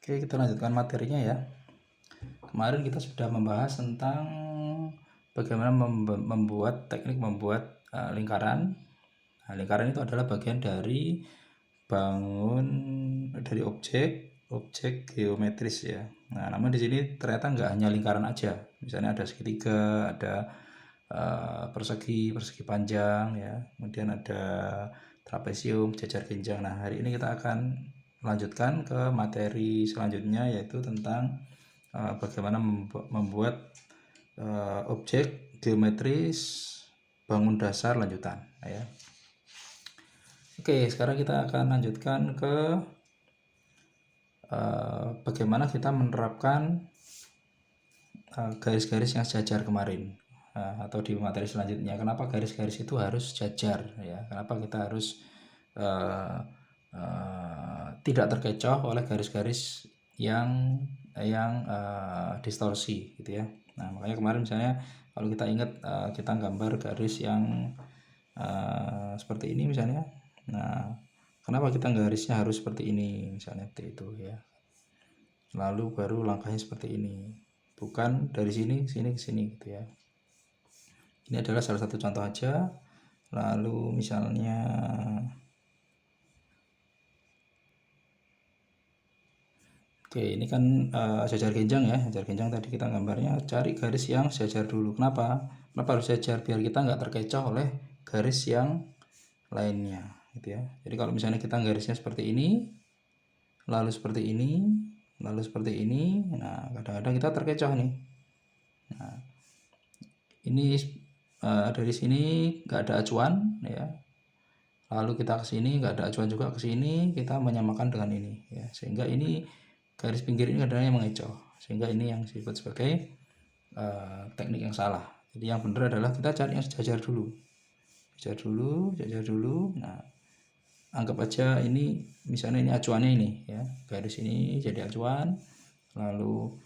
Oke, kita lanjutkan materinya ya. Kemarin kita sudah membahas tentang bagaimana teknik membuat lingkaran. Nah, lingkaran itu adalah bagian dari objek geometris ya. Nah, namun di sini ternyata nggak hanya lingkaran aja. Misalnya ada segitiga, ada persegi panjang ya. Kemudian ada trapesium, jajar genjang. Nah, hari ini kita akan melanjutkan ke materi selanjutnya, yaitu tentang bagaimana membuat objek geometris bangun dasar lanjutan ya. Oke, sekarang kita akan lanjutkan ke bagaimana kita menerapkan garis-garis yang sejajar kemarin, atau di materi selanjutnya. Kenapa garis-garis itu harus sejajar ya? Kenapa kita harus tidak terkecoh oleh garis-garis yang distorsi gitu ya. Nah, makanya kemarin misalnya kalau kita ingat, kita gambar garis yang seperti ini misalnya. Nah, kenapa kita garisnya harus seperti ini misalnya, seperti itu ya. Lalu baru langkahnya seperti ini, bukan dari sini ke sini ke sini gitu ya. Ini adalah salah satu contoh aja. Lalu misalnya oke, ini kan sejajar genjang ya. Sejajar genjang tadi kita gambarnya cari garis yang sejajar dulu. Kenapa harus sejajar? Biar kita nggak terkecoh oleh garis yang lainnya gitu ya. Jadi kalau misalnya kita garisnya seperti ini, lalu seperti ini, lalu seperti ini, nah kadang-kadang kita terkecoh nih. Nah, ini dari sini nggak ada acuan ya, lalu kita ke sini nggak ada acuan juga, ke sini kita menyamakan dengan ini ya, sehingga ini garis pinggir ini kadang-kadang yang mengecoh, sehingga ini yang disebut sebagai teknik yang salah. Jadi yang benar adalah kita cari yang sejajar dulu, sejajar dulu. Nah, anggap aja ini misalnya ini acuannya ini ya, garis ini jadi acuan, lalu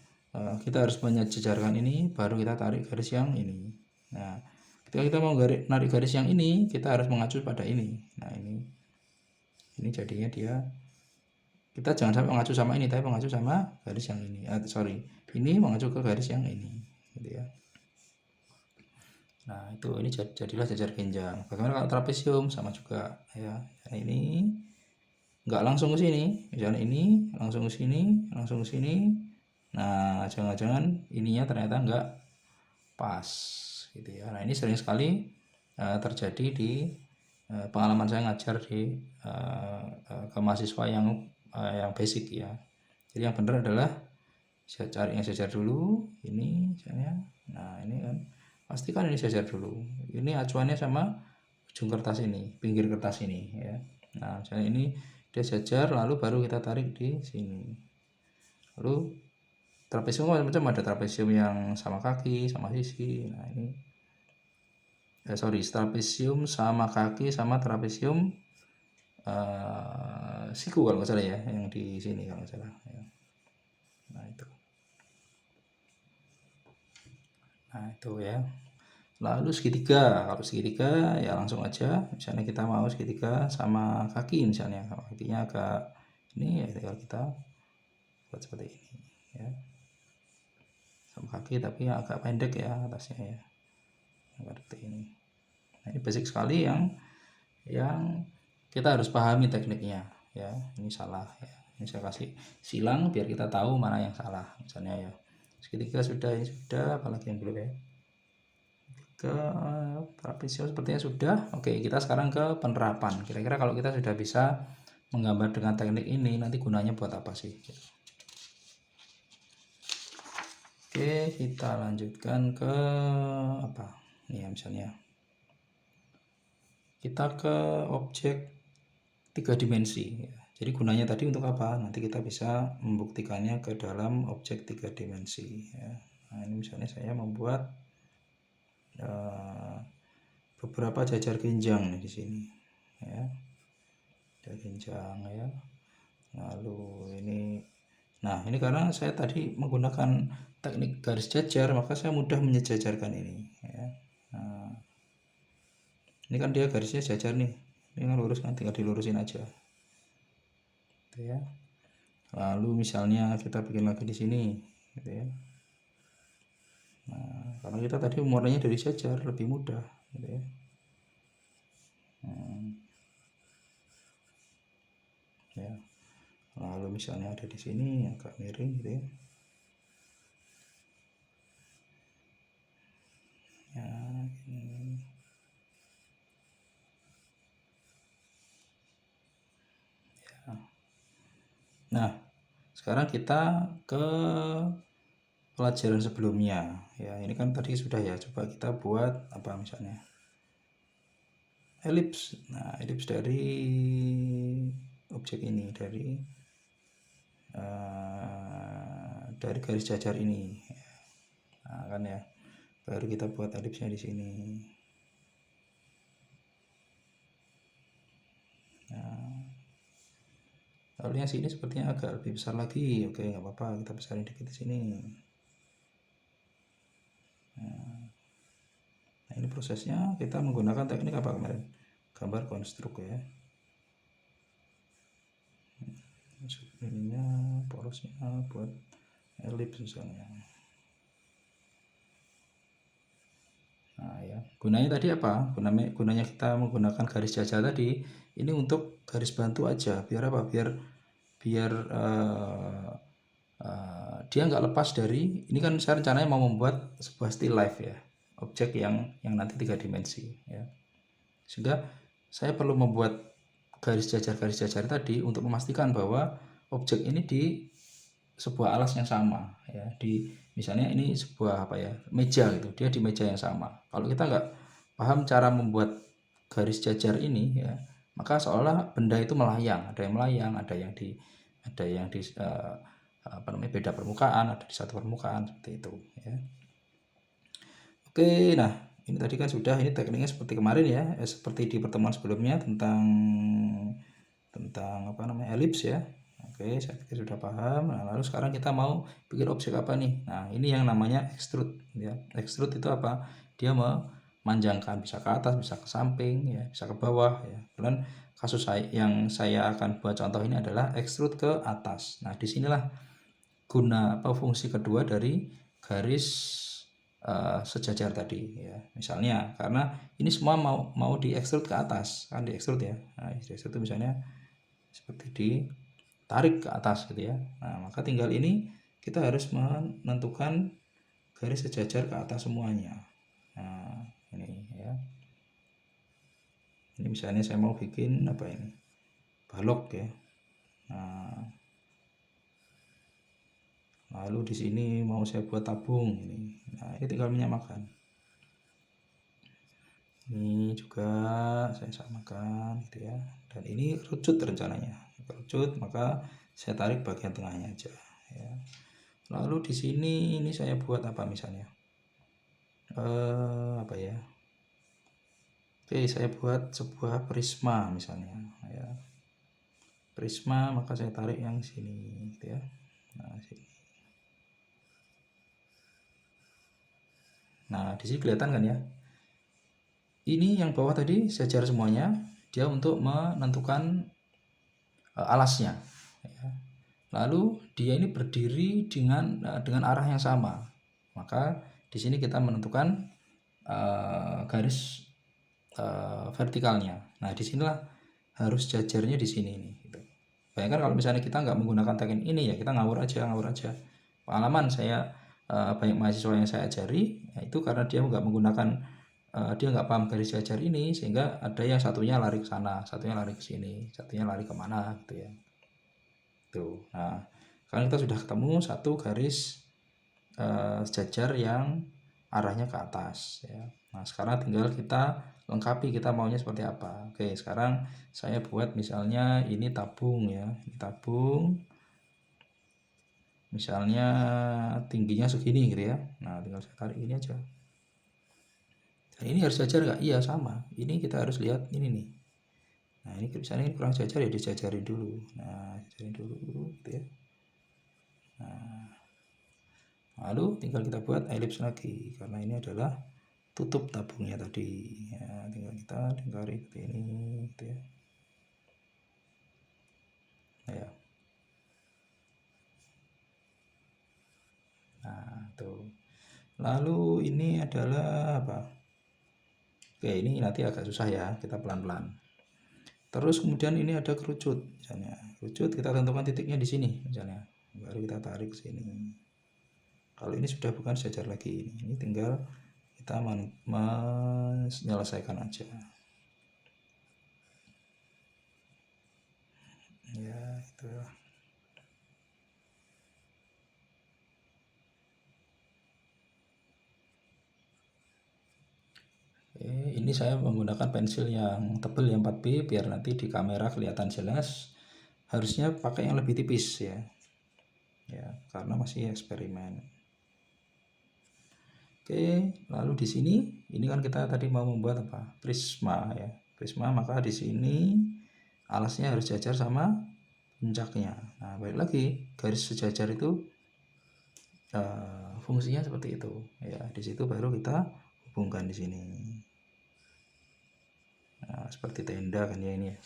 kita harus menyejajarkan ini, baru kita tarik garis yang ini. Nah, ketika kita mau narik garis yang ini, kita harus mengacu pada ini. Nah, ini jadinya kita jangan sampai mengacu sama ini, tapi mengacu sama garis yang ini. Ini mengacu ke garis yang ini gitu ya. Nah, itu ini jadilah jajar genjang. Bagaimana kalau trapesium? Sama juga ya. Ini nggak langsung ke sini, misalnya ini langsung ke sini, langsung ke sini. Nah, jangan-jangan ininya ternyata nggak pas gitu ya. Nah, ini sering sekali terjadi di pengalaman saya ngajar ke mahasiswa yang basic ya. Jadi yang benar adalah cari yang sejajar dulu, ini misalnya. Nah, ini kan pastikan ini sejajar dulu. Ini acuannya sama ujung kertas ini, pinggir kertas ini ya. Nah, misalnya ini dia sejajar, lalu baru kita tarik di sini. Lalu trapesium macam-macam, ada trapesium yang sama kaki, sama sisi. Nah, ini trapesium sama kaki, sama trapesium siku kalau nggak salah ya, yang di sini kalau nggak salah ya. Nah itu ya. Lalu segitiga, kalau segitiga ya langsung aja, misalnya kita mau segitiga sama kaki, misalnya kalau kakinya agak ini ya tinggal kita buat seperti ini ya, sama kaki tapi agak pendek ya atasnya ya, seperti ini. Nah, ini basic sekali yang kita harus pahami tekniknya ya. Ini salah ya, ini saya kasih silang biar kita tahu mana yang salah. Misalnya ya segitiga sudah, ini sudah, apalagi yang belum ya. Ke trapesium sepertinya sudah. Oke, kita sekarang ke penerapan. Kira-kira kalau kita sudah bisa menggambar dengan teknik ini, nanti gunanya buat apa sih? Oke, kita lanjutkan ke apa? Nih ya, misalnya kita ke objek 3 dimensi ya. Jadi gunanya tadi untuk apa? Nanti kita bisa membuktikannya ke dalam objek 3 dimensi ya. Nah, ini misalnya saya membuat beberapa jajar genjang nih di sini ya, jajar genjang ya. Lalu ini, nah ini karena saya tadi menggunakan teknik garis jajar, maka saya mudah menyejajarkan ini ya. Nah, ini kan dia garisnya jajar nih, ini kan lurus kan, tinggal dilurusin aja gitu ya. Lalu misalnya kita bikin lagi di sini gitu ya. Nah, karena kita tadi memulainya dari sejajar lebih mudah gitu ya. Ya. Lalu misalnya ada di sini agak miring gitu ya. Ya, ini. Ya. Nah, sekarang kita ke pelajaran sebelumnya ya. Ini kan tadi sudah ya, coba kita buat apa misalnya elips. Nah, elips dari objek ini, dari garis jajar ini. Nah, kan ya, baru kita buat elipsnya di sini. Nah, lalu yang sini sepertinya agak lebih besar lagi. Oke, nggak apa-apa, kita besarin dikit di sini. Nah, ini prosesnya kita menggunakan teknik apa kemarin? Gambar konstruk ya. Ininya porosnya buat elips misalnya. Nah ya, gunanya tadi apa? Gunanya kita menggunakan garis jajar tadi ini untuk garis bantu aja. Biar apa? Biar dia nggak lepas dari ini. Kan saya rencananya mau membuat sebuah still life ya, objek yang nanti 3 dimensi ya. Sehingga saya perlu membuat garis jajar tadi untuk memastikan bahwa objek ini di sebuah alas yang sama ya. Di misalnya ini sebuah apa ya, meja gitu, dia di meja yang sama. Kalau kita nggak paham cara membuat garis jajar ini ya, maka seolah benda itu melayang, ada yang melayang, ada yang di apa namanya, beda permukaan, ada di satu permukaan seperti itu ya. Oke, nah ini tadi kan sudah, ini tekniknya seperti kemarin ya, seperti di pertemuan sebelumnya tentang apa namanya, elips ya. Oke, saya pikir sudah paham. Nah, lalu sekarang kita mau bikin objek apa nih? Nah, ini yang namanya extrude ya. Extrude itu apa? Dia memanjangkan, bisa ke atas, bisa ke samping ya, bisa ke bawah ya. Dan kasus yang saya akan buat contoh ini adalah extrude ke atas. Nah, disinilah guna apa, fungsi kedua dari garis sejajar tadi ya. Misalnya karena ini semua mau di extrude ke atas, kan di extrude ya. Nah, di extrude itu misalnya seperti ditarik ke atas gitu ya. Nah, maka tinggal ini kita harus menentukan garis sejajar ke atas semuanya. Nah, ini ya. Ini misalnya saya mau bikin apa ini? Balok ya. Nah, lalu di sini mau saya buat tabung ini. Nah, ini tinggal menyamakan. Ini juga saya samakan gitu ya. Dan ini kerucut rencananya. Kerucut, maka saya tarik bagian tengahnya aja ya. Lalu di sini ini saya buat apa misalnya? Apa ya? Oke, saya buat sebuah prisma misalnya ya. Prisma, maka saya tarik yang sini gitu ya. Nah, sini. Nah, di sini kelihatan kan ya? Ini yang bawah tadi sejajar semuanya, dia untuk menentukan alasnya ya. Lalu dia ini berdiri dengan arah yang sama. Maka di sini kita menentukan garis vertikalnya. Nah, disinilah harus jajarnya di sini nih. Gitu. Bayangkan kalau misalnya kita nggak menggunakan teknik ini ya, kita ngawur aja. Pengalaman saya banyak mahasiswa yang saya ajari, ya itu karena dia nggak menggunakan, dia nggak paham garis jajar ini, sehingga ada yang satunya lari ke sana, satunya lari ke sini, satunya lari kemana gitu ya. Tuh. Nah, sekarang kita sudah ketemu satu garis sejajar yang arahnya ke atas ya. Nah, sekarang tinggal kita lengkapi, kita maunya seperti apa. Oke, sekarang saya buat misalnya ini tabung ya. Ini tabung. Misalnya tingginya segini gitu ya. Nah, tinggal saya tarik ini aja. Dan ini harus sejajar nggak? Iya, sama. Ini kita harus lihat ini nih. Nah, ini misalnya ini kurang sejajar ya, dijajarin dulu. Nah, jajarin dulu gitu ya. Nah, lalu tinggal kita buat elips lagi, karena ini adalah tutup tabungnya tadi ya. Tinggal kita tarik ke ini gitu ya. Nah, ya. Nah, tuh. Lalu ini adalah apa? Oke, ini nanti agak susah ya, kita pelan-pelan. Terus kemudian ini ada kerucut, misalnya. Kerucut kita tentukan titiknya di sini, misalnya. Baru kita tarik sini. Kalau ini sudah bukan sejajar lagi, ini tinggal kita menyelesaikan aja. Ya, itu. Ini saya menggunakan pensil yang tebal yang 4B biar nanti di kamera kelihatan jelas. Harusnya pakai yang lebih tipis ya. Ya, karena masih eksperimen. Oke, lalu di sini ini kan kita tadi mau membuat apa? Prisma ya. Prisma, maka di sini alasnya harus sejajar sama puncaknya. Nah, balik lagi, garis sejajar itu fungsinya seperti itu ya. Di situ baru kita hubungkan di sini. Nah, seperti tenda kan ya ini ya.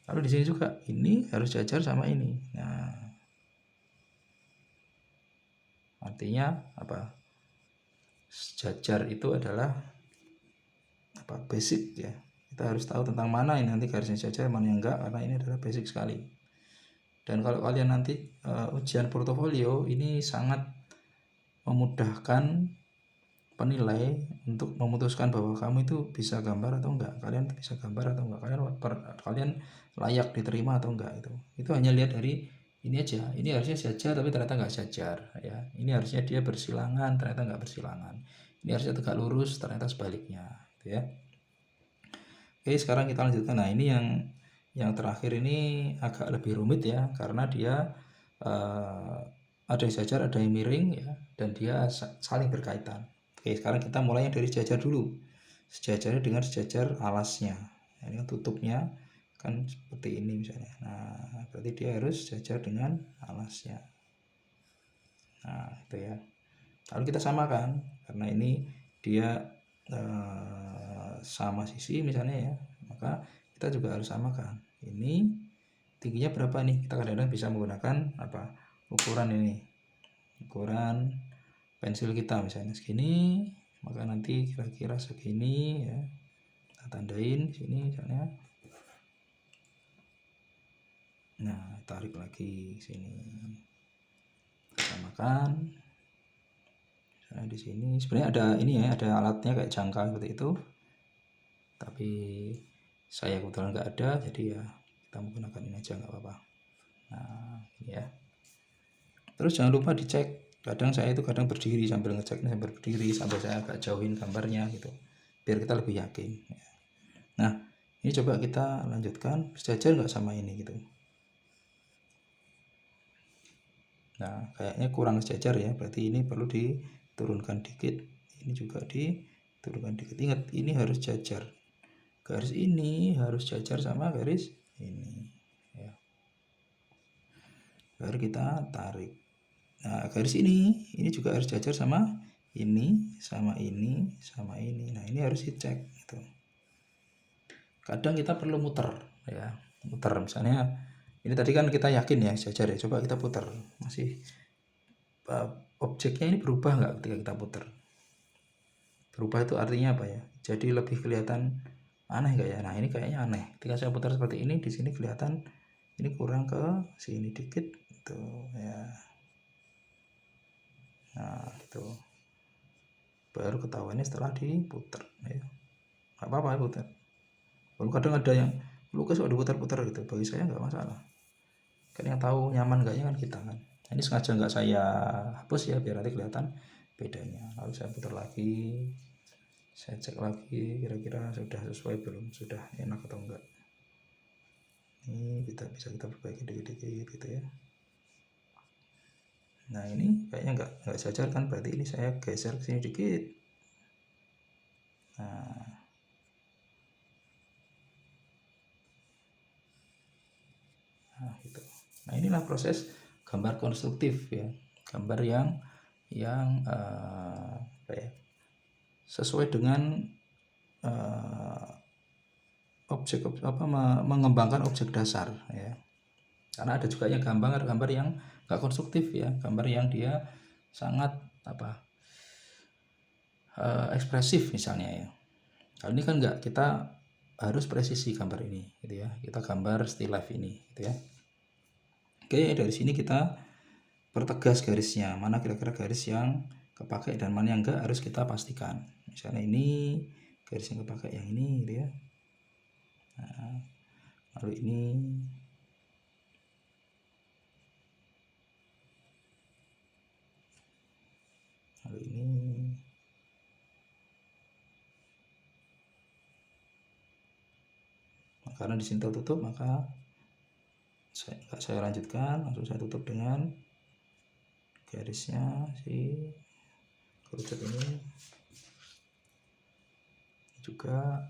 Lalu di sini juga ini harus sejajar sama ini. Nah, artinya apa? Sejajar itu adalah apa? Basic ya. Kita harus tahu tentang mana ini nanti garisnya sejajar, mana yang enggak, karena ini adalah basic sekali. Dan kalau kalian nanti ujian portofolio ini sangat memudahkan penilai untuk memutuskan bahwa kamu itu bisa gambar atau enggak, kalian bisa gambar atau enggak, kalian layak diterima atau enggak. Itu hanya lihat dari ini aja. Ini harusnya sejajar tapi ternyata enggak sejajar ya. Ini harusnya dia bersilangan, ternyata enggak bersilangan. Ini harusnya tegak lurus, ternyata sebaliknya gitu ya. Oke, sekarang kita lanjutkan. Nah, ini yang terakhir ini agak lebih rumit ya, karena dia ada yang sejajar, ada yang miring ya, dan dia saling berkaitan. Oke, sekarang kita mulai dari sejajar dulu. Sejajarnya dengan sejajar alasnya. Nah, ini kan tutupnya kan seperti ini misalnya. Nah, berarti dia harus sejajar dengan alasnya. Nah, itu ya. Lalu kita samakan, karena ini dia sama sisi misalnya ya, maka kita juga harus samakan. Ini tingginya berapa nih? Kita kadang-kadang bisa menggunakan apa? Ukuran ini. Ukuran pensil kita misalnya segini, maka nanti kira-kira segini ya. Kita tandain sini misalnya. Nah, tarik lagi sini. Kita samakan. Nah, di sini sebenarnya ada ini ya, ada alatnya kayak jangka seperti itu. Tapi saya kebetulan nggak ada, jadi ya kita menggunakan ini aja nggak apa-apa. Nah, ini ya. Terus jangan lupa dicek. Kadang saya itu kadang berdiri sambil ngeceknya, sambil berdiri sampai saya agak jauhin gambarnya gitu, biar kita lebih yakin. Nah, ini coba kita lanjutkan, sejajar nggak sama ini gitu. Nah, kayaknya kurang sejajar ya, berarti ini perlu diturunkan dikit. Ini juga diturunkan dikit. Ingat, ini harus sejajar. Garis ini harus sejajar sama garis ini ya. Baru kita tarik. Nah, garis ini juga harus sejajar sama ini, sama ini, sama ini. Nah, ini harus dicek gitu. Kadang kita perlu muter ya, muter misalnya ini tadi kan kita yakin ya sejajar ya, coba kita putar, masih objeknya ini berubah nggak ketika kita putar? Berubah itu artinya apa ya? Jadi lebih kelihatan aneh nggak ya? Nah, ini kayaknya aneh. Ketika saya putar seperti ini, di sini kelihatan ini kurang ke sini dikit itu ya. Nah, itu baru ketahuannya setelah diputar ya. Nggak apa-apa putar. Lalu kadang ada yang lukis kok diputar-putar gitu, bagi saya nggak masalah. Kan yang tahu nyaman nggaknya kan kita kan. Ini sengaja nggak saya hapus ya, biar nanti kelihatan bedanya. Lalu saya putar lagi, saya cek lagi kira-kira sudah sesuai belum, sudah enak atau enggak. Ini bisa kita perbaiki dikit-dikit gitu ya. Nah, ini kayaknya nggak sejajar kan, berarti ini saya geser ke sini dikit. Nah, gitu. Nah, inilah proses gambar konstruktif ya, gambar yang apa ya, sesuai dengan objek apa, mengembangkan objek dasar ya. Karena ada juga yang gambar yang nggak konstruktif ya, gambar yang dia sangat ekspresif misalnya ya. Kali ini kan enggak, kita harus presisi gambar ini gitu ya. Kita gambar still life ini gitu ya. Oke, dari sini kita pertegas garisnya, mana kira-kira garis yang kepakai dan mana yang enggak harus kita pastikan. Misalnya ini garis yang kepakai yang ini gitu ya. Nah, lalu ini lalu ini. Karena di sini tertutup, maka saya lanjutkan, langsung saya tutup dengan garisnya si kerucut ini juga.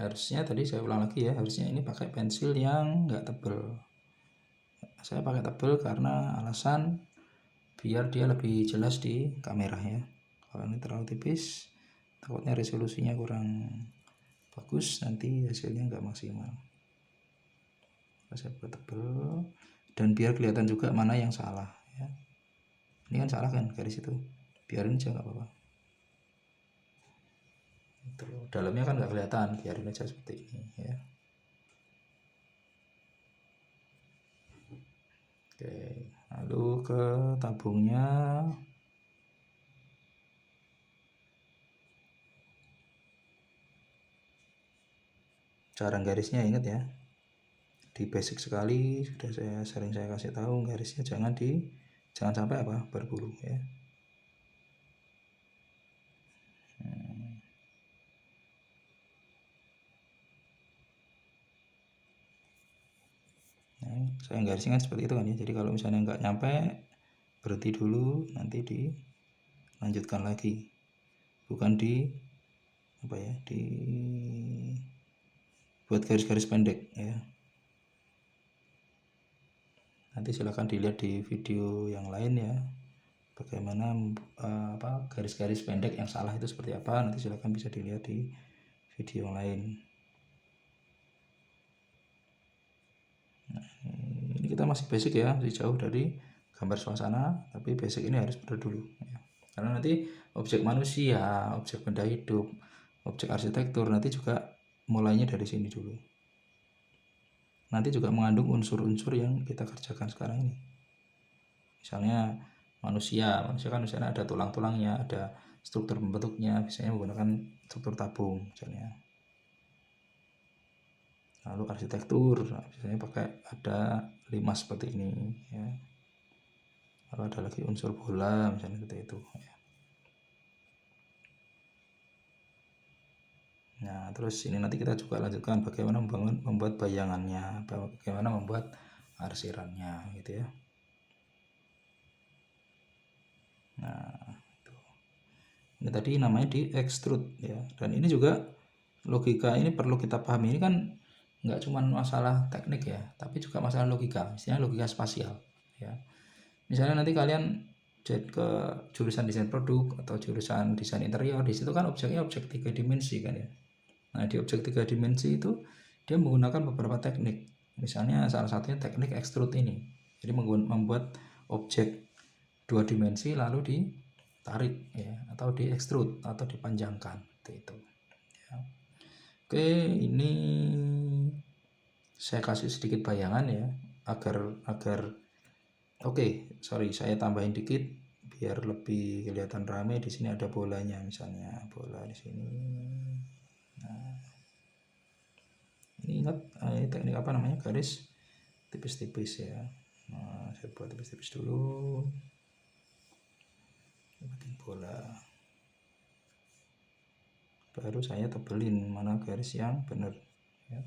Harusnya tadi saya ulang lagi ya, harusnya ini pakai pensil yang enggak tebal. Saya pakai tebal karena alasan biar dia lebih jelas di kamera ya. Kalau ini terlalu tipis, takutnya resolusinya kurang bagus, nanti hasilnya enggak maksimal. Saya buat tebal dan biar kelihatan juga mana yang salah ya. Ini kan salah kan garis itu, biarin aja nggak apa-apa. Itu dalamnya kan nggak kelihatan, biarin aja seperti ini ya. Oke, lalu ke tabungnya. Cara garisnya ingat ya, di basic sekali sudah sering saya kasih tahu, garisnya jangan sampai berbulu ya. Nah, saya garisnya kan seperti itu kan ya. Jadi kalau misalnya nggak nyampe, berhenti dulu, nanti dilanjutkan lagi, bukan buat garis-garis pendek ya. Nanti silahkan dilihat di video yang lain ya, bagaimana garis-garis pendek yang salah itu seperti apa. Nanti silahkan bisa dilihat di video yang lain. Nah, ini kita masih basic ya, masih jauh dari gambar suasana, tapi basic ini harus benar dulu ya. Karena nanti objek manusia, objek benda hidup, objek arsitektur nanti juga mulainya dari sini dulu. Nanti juga mengandung unsur-unsur yang kita kerjakan sekarang ini. Misalnya manusia kan misalnya ada tulang-tulangnya, ada struktur pembentuknya, biasanya menggunakan struktur tabung misalnya. Lalu arsitektur, biasanya pakai ada limas seperti ini ya. Lalu ada lagi unsur bola misalnya seperti itu ya. Nah, terus ini nanti kita juga lanjutkan bagaimana membuat bayangannya, bagaimana membuat arsirannya gitu ya. Nah, itu. Ini tadi namanya di extrude ya. Dan ini juga logika ini perlu kita pahami. Ini kan nggak cuma masalah teknik ya, tapi juga masalah logika, misalnya logika spasial ya. Misalnya nanti kalian ke jurusan desain produk atau jurusan desain interior, di situ kan objeknya objek 3 dimensi kan ya. Nah, di objek 3 dimensi itu dia menggunakan beberapa teknik. Misalnya salah satunya teknik extrude ini. Jadi membuat objek 2 dimensi lalu ditarik ya, atau di extrude atau dipanjangkan itu ya. Oke, ini saya kasih sedikit bayangan ya, agar saya tambahin dikit biar lebih kelihatan rame. Di sini ada bolanya, misalnya bola di sini. Nah, ini ingat ini teknik apa namanya, garis tipis-tipis ya. Nah, saya buat tipis-tipis dulu, bikin bola, baru saya tebelin mana garis yang benar ya.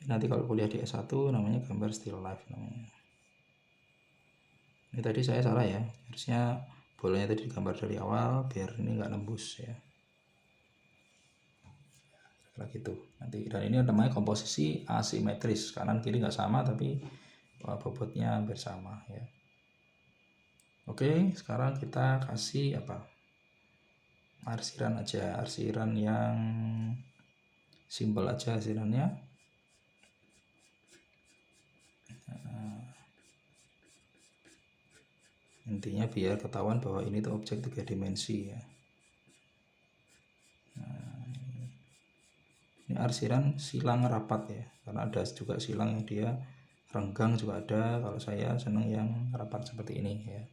Nanti kalau kuliah di S1 namanya gambar still life namanya. Ini tadi saya salah ya, harusnya bolanya tadi digambar dari awal biar ini nggak nembus ya, kayak gitu nanti. Dan ini namanya komposisi asimetris, kanan kiri nggak sama tapi bobotnya hampir sama ya. Oke, sekarang kita kasih apa, arsiran aja, arsiran yang simple aja arsirannya. Intinya biar ketahuan bahwa ini tuh objek 3 dimensi ya. Ini arsiran silang rapat ya, karena ada juga silang yang dia renggang juga ada. Kalau saya senang yang rapat seperti ini ya.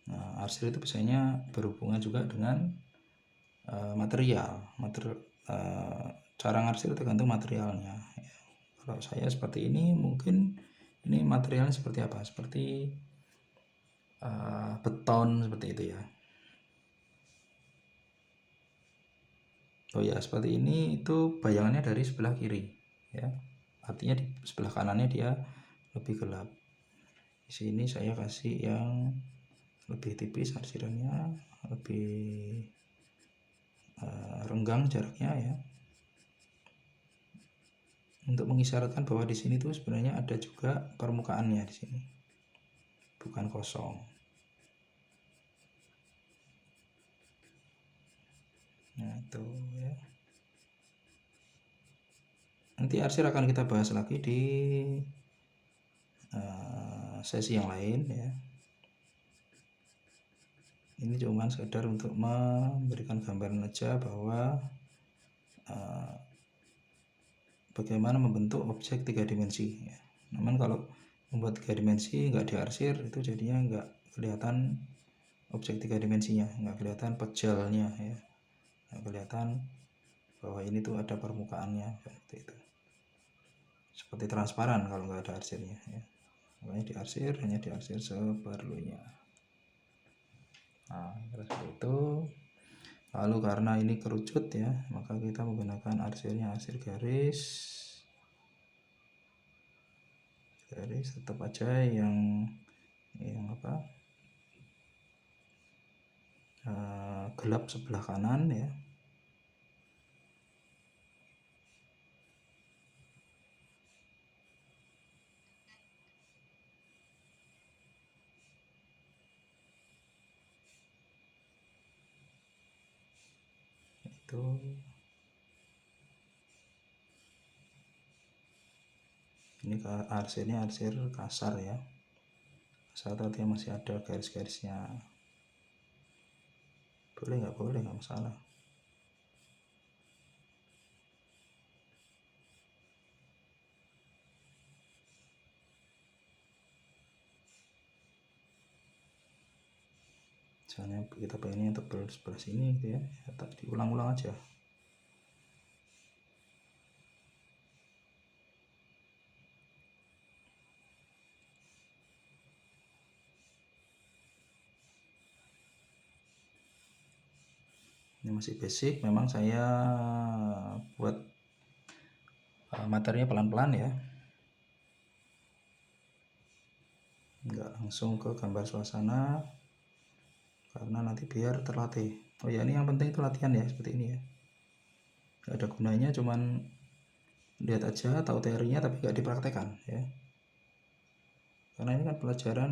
Nah, arsir itu biasanya berhubungan juga dengan material. Cara ngarsir tergantung materialnya ya. Kalau saya seperti ini, mungkin ini materialnya seperti apa, seperti beton seperti itu ya. Oh ya, seperti ini itu bayangannya dari sebelah kiri ya, artinya di sebelah kanannya dia lebih gelap. Di sini saya kasih yang lebih tipis arsirannya, lebih renggang jaraknya ya, untuk mengisyaratkan bahwa di sini tuh sebenarnya ada juga permukaannya di sini, bukan kosong. Nah itu ya. Nanti arsir akan kita bahas lagi di sesi yang lain ya. Ini cuma sekedar untuk memberikan gambaran aja bahwa bagaimana membentuk objek 3 dimensi ya. Namun kalau membuat 3 dimensi nggak diarsir, itu jadinya nggak kelihatan objek 3 dimensinya, nggak kelihatan pejalnya ya, nggak kelihatan bahwa ini tuh ada permukaannya seperti itu, seperti transparan kalau nggak ada arsirnya ya. Makanya diarsir, hanya diarsir seperlunya. Nah, seperti itu. Lalu karena ini kerucut ya, maka kita menggunakan arsirnya arsir garis. Garis tetap aja yang apa, gelap sebelah kanan ya. Itu ini arsirnya arsir kasar ya, kasar artinya masih ada garis-garisnya. Boleh nggak masalah. Misalnya kita pengennya tebal sebelah sini gitu ya, tak diulang-ulang aja. Ini masih basic, memang saya buat materinya pelan-pelan ya, nggak langsung ke gambar suasana karena nanti biar terlatih. Oh ya, ini yang penting itu latihan ya, seperti ini ya, nggak ada gunanya cuman lihat aja tahu teorinya tapi nggak dipraktekkan ya, karena ini kan pelajaran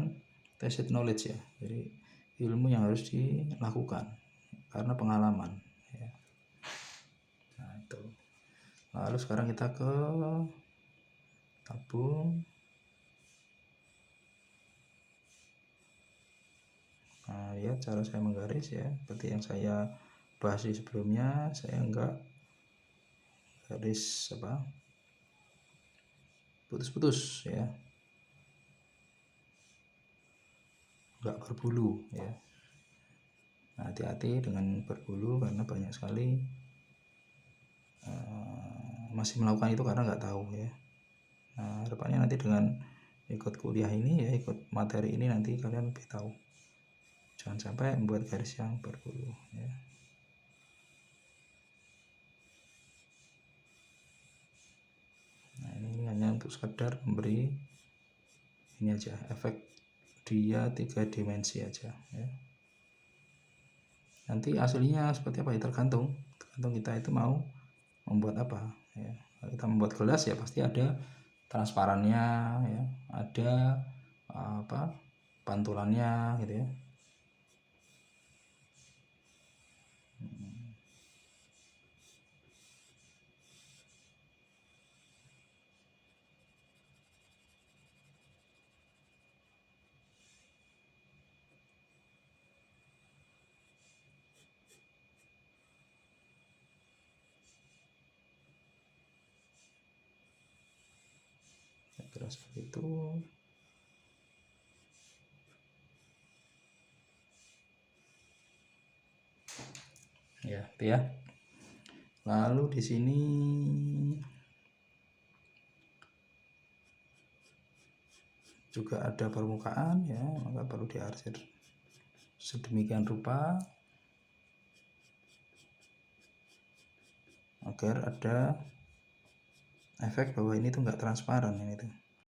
tacit knowledge ya, jadi ilmu yang harus dilakukan karena pengalaman ya. Nah itu. Lalu sekarang kita ke tabung. Nah ya, cara saya menggaris ya seperti yang saya bahas di sebelumnya, saya enggak garis apa putus-putus ya, enggak berbulu ya. Nah, hati-hati dengan berbulu karena banyak sekali masih melakukan itu karena nggak tahu ya. harapannya nanti dengan ikut kuliah ini ya, ikut materi ini nanti kalian lebih tahu, jangan sampai membuat garis yang berbulu ya. Nah ini hanya untuk sekedar memberi ini aja, efek dia 3 dimensi aja ya. Nanti aslinya seperti apa ya, tergantung kita itu mau membuat apa ya. Kalau kita membuat gelas ya pasti ada transparannya ya, ada apa pantulannya gitu ya. Kira seperti itu. Ya, itu ya. Lalu di sini juga ada permukaan ya, maka perlu diarsir sedemikian rupa agar ada efek bahwa ini tuh enggak transparan ini tuh.